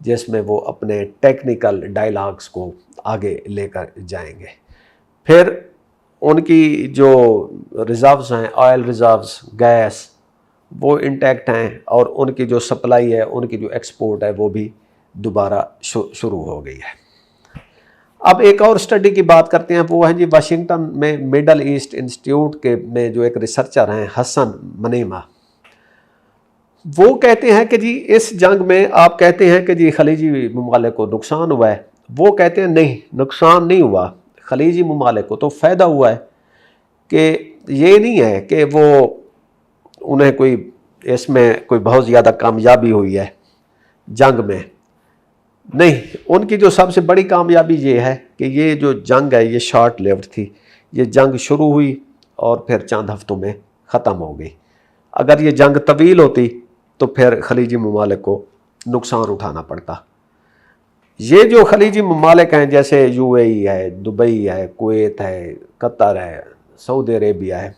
جس میں وہ اپنے ٹیکنیکل ڈائلاگس کو آگے لے کر جائیں گے۔ پھر ان کی جو ریزروز ہیں، آئل ریزروز، گیس، وہ انٹیکٹ ہیں، اور ان کی جو سپلائی ہے، ان کی جو ایکسپورٹ ہے، وہ بھی دوبارہ شروع ہو گئی ہے۔ اب ایک اور اسٹڈی کی بات کرتے ہیں، وہ ہیں جی واشنگٹن میں مڈل ایسٹ انسٹیٹیوٹ کے میں جو ایک ریسرچر ہیں حسن منیمہ، وہ کہتے ہیں کہ جی اس جنگ میں آپ کہتے ہیں کہ جی خلیجی ممالک کو نقصان ہوا ہے، وہ کہتے ہیں نہیں، نقصان نہیں ہوا، خلیجی ممالک کو تو فائدہ ہوا ہے، کہ یہ نہیں ہے کہ وہ انہیں کوئی اس میں کوئی بہت زیادہ کامیابی ہوئی ہے جنگ میں، نہیں، ان کی جو سب سے بڑی کامیابی یہ ہے کہ یہ جو جنگ ہے یہ شارٹ لیوڈ تھی، یہ جنگ شروع ہوئی اور پھر چند ہفتوں میں ختم ہو گئی۔ اگر یہ جنگ طویل ہوتی تو پھر خلیجی ممالک کو نقصان اٹھانا پڑتا۔ یہ جو خلیجی ممالک ہیں جیسے یو اے ای ہے، دبئی ہے، کویت ہے، قطر ہے، سعودی عربیہ ہے،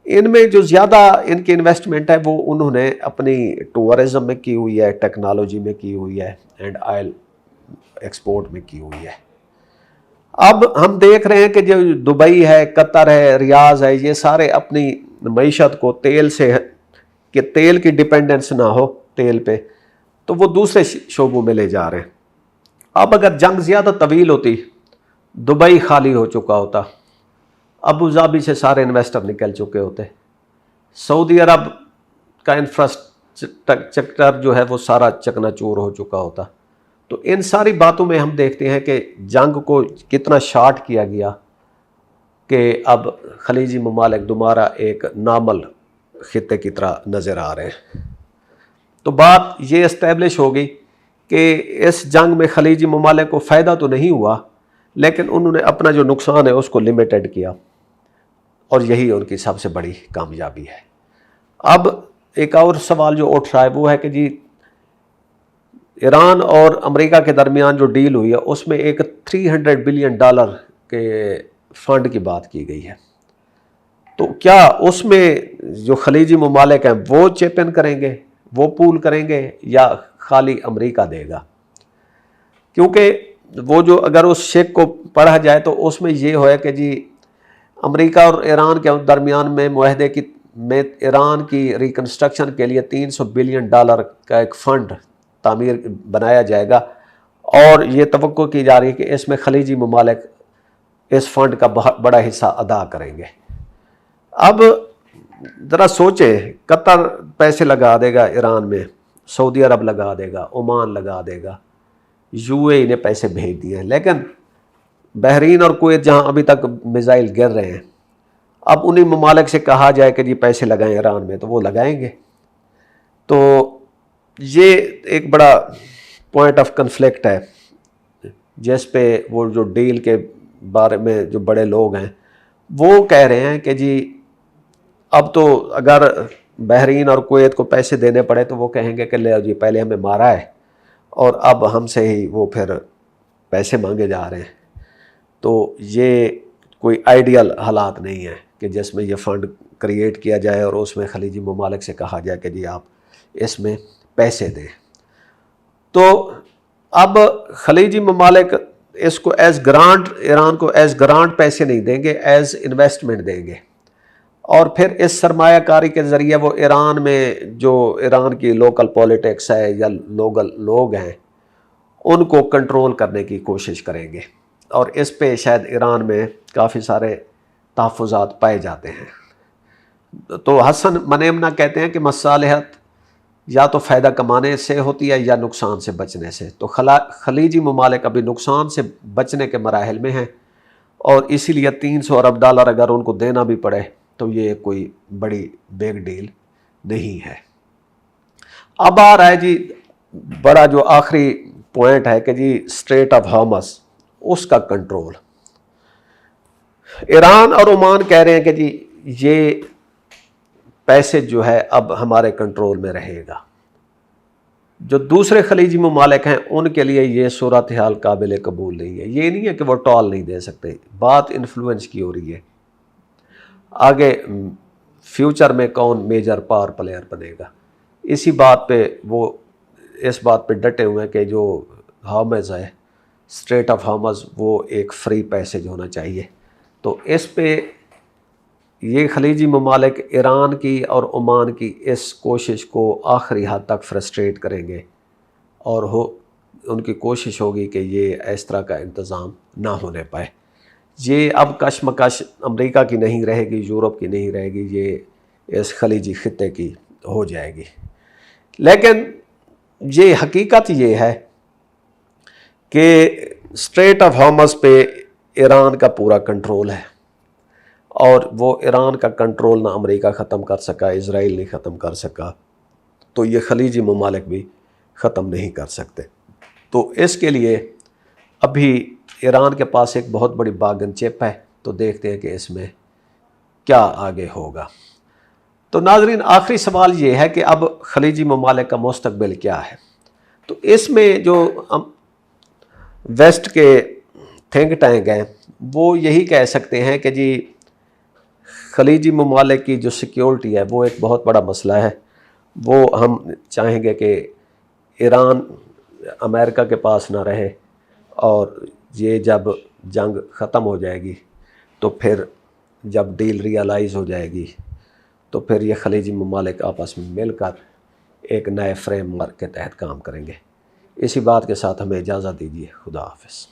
ان میں جو زیادہ ان کی انویسٹمنٹ ہے وہ انہوں نے اپنی ٹورزم میں کی ہوئی ہے، ٹیکنالوجی میں کی ہوئی ہے، اینڈ آئل ایکسپورٹ میں کی ہوئی ہے۔ اب ہم دیکھ رہے ہیں کہ جو دبئی ہے، قطر ہے، ریاض ہے، یہ سارے اپنی معیشت کو تیل سے، کہ تیل کی ڈیپینڈنس نہ ہو تیل پہ، تو وہ دوسرے شعبوں میں لے جا رہے ہیں۔ اب اگر جنگ زیادہ طویل ہوتی، دبئی خالی ہو چکا ہوتا، ابو ظہبی سے سارے انویسٹر نکل چکے ہوتے، سعودی عرب کا انفراسٹرکچر جو ہے وہ سارا چکنا چور ہو چکا ہوتا۔ تو ان ساری باتوں میں ہم دیکھتے ہیں کہ جنگ کو کتنا شارٹ کیا گیا کہ اب خلیجی ممالک دوبارہ ایک نارمل خطے کی طرح نظر آ رہے ہیں۔ تو بات یہ اسٹیبلش ہو گئی کہ اس جنگ میں خلیجی ممالک کو فائدہ تو نہیں ہوا، لیکن انہوں نے اپنا جو نقصان ہے اس کو لمیٹڈ کیا، اور یہی ان کی سب سے بڑی کامیابی ہے۔ اب ایک اور سوال جو اٹھ رہا ہے وہ ہے کہ جی ایران اور امریکہ کے درمیان جو ڈیل ہوئی ہے اس میں ایک $300 بلین کے فنڈ کی بات کی گئی ہے، تو کیا اس میں جو خلیجی ممالک ہیں وہ چپ ان کریں گے، وہ پول کریں گے، یا خالی امریکہ دے گا؟ کیونکہ وہ جو اگر اس شیک کو پڑھا جائے تو اس میں یہ ہوئے کہ جی امریکہ اور ایران کے درمیان میں معاہدے کی میں ایران کی ریکنسٹرکشن کے لیے $300 بلین کا ایک فنڈ تعمیر بنایا جائے گا، اور یہ توقع کی جا رہی ہے کہ اس میں خلیجی ممالک اس فنڈ کا بہت بڑا حصہ ادا کریں گے۔ اب ذرا سوچیں، قطر پیسے لگا دے گا ایران میں، سعودی عرب لگا دے گا، عمان لگا دے گا، یو اے ای نے پیسے بھیج دیے ہیں، لیکن بحرین اور کویت جہاں ابھی تک میزائل گر رہے ہیں، اب انہی ممالک سے کہا جائے کہ جی پیسے لگائیں ایران میں، تو وہ لگائیں گے۔ تو یہ ایک بڑا پوائنٹ آف کنفلکٹ ہے، جس پہ وہ جو ڈیل کے بارے میں جو بڑے لوگ ہیں وہ کہہ رہے ہیں کہ جی اب تو اگر بحرین اور کویت کو پیسے دینے پڑے تو وہ کہیں گے کہ لے جی پہلے ہمیں مارا ہے اور اب ہم سے ہی وہ پھر پیسے مانگے جا رہے ہیں۔ تو یہ کوئی آئیڈیل حالات نہیں ہے کہ جس میں یہ فنڈ کریٹ کیا جائے اور اس میں خلیجی ممالک سے کہا جائے کہ جی آپ اس میں پیسے دیں۔ تو اب خلیجی ممالک اس کو ایز گرانٹ، ایران کو ایز گرانٹ پیسے نہیں دیں گے، ایز انویسٹمنٹ دیں گے، اور پھر اس سرمایہ کاری کے ذریعے وہ ایران میں جو ایران کی لوکل پولیٹکس ہے یا لوگ ہیں ان کو کنٹرول کرنے کی کوشش کریں گے، اور اس پہ شاید ایران میں کافی سارے تحفظات پائے جاتے ہیں۔ تو حسن منیمنا کہتے ہیں کہ مصالحت یا تو فائدہ کمانے سے ہوتی ہے یا نقصان سے بچنے سے، تو خلیجی ممالک ابھی نقصان سے بچنے کے مراحل میں ہیں، اور اسی لیے $300 ارب اگر ان کو دینا بھی پڑے تو یہ کوئی بڑی بگ ڈیل نہیں ہے۔ اب آ رہا ہے جی بڑا جو آخری پوائنٹ ہے کہ جی اسٹریٹ آف ہارمز، اس کا کنٹرول۔ ایران اور عمان کہہ رہے ہیں کہ جی یہ پیسے جو ہے اب ہمارے کنٹرول میں رہے گا۔ جو دوسرے خلیجی ممالک ہیں ان کے لیے یہ صورتحال قابل قبول نہیں ہے۔ یہ نہیں ہے کہ وہ ٹال نہیں دے سکتے، بات انفلوئنس کی ہو رہی ہے، آگے فیوچر میں کون میجر پاور پلیئر بنے گا، اسی بات پہ وہ اس بات پہ ڈٹے ہوئے ہیں کہ جو ہارمز ہے، اسٹریٹ آف ہارمز، وہ ایک فری پیسیج ہونا چاہیے۔ تو اس پہ یہ خلیجی ممالک ایران کی اور عمان کی اس کوشش کو آخری حد تک فرسٹریٹ کریں گے، اور ان کی کوشش ہوگی کہ یہ اس طرح کا انتظام نہ ہونے پائے۔ یہ اب کشمکش امریکہ کی نہیں رہے گی، یورپ کی نہیں رہے گی، یہ اس خلیجی خطے کی ہو جائے گی۔ لیکن یہ حقیقت یہ ہے کہ اسٹریٹ آف ہارمز پہ ایران کا پورا کنٹرول ہے، اور وہ ایران کا کنٹرول نہ امریکہ ختم کر سکا، اسرائیل نہیں ختم کر سکا، تو یہ خلیجی ممالک بھی ختم نہیں کر سکتے۔ تو اس کے لیے ابھی ایران کے پاس ایک بہت بڑی باگن چپ ہے، تو دیکھتے ہیں کہ اس میں کیا آگے ہوگا۔ تو ناظرین، آخری سوال یہ ہے کہ اب خلیجی ممالک کا مستقبل کیا ہے؟ تو اس میں جو ویسٹ کے تھنک ٹینک ہیں وہ یہی کہہ سکتے ہیں کہ جی خلیجی ممالک کی جو سیکیورٹی ہے وہ ایک بہت بڑا مسئلہ ہے۔ وہ ہم چاہیں گے کہ ایران امریکہ کے پاس نہ رہے، اور یہ جب جنگ ختم ہو جائے گی تو پھر جب ڈیل ریئلائز ہو جائے گی تو پھر یہ خلیجی ممالک آپس میں مل کر ایک نئے فریم ورک کے تحت کام کریں گے۔ اسی بات کے ساتھ ہمیں اجازت دیجیے۔ خدا حافظ۔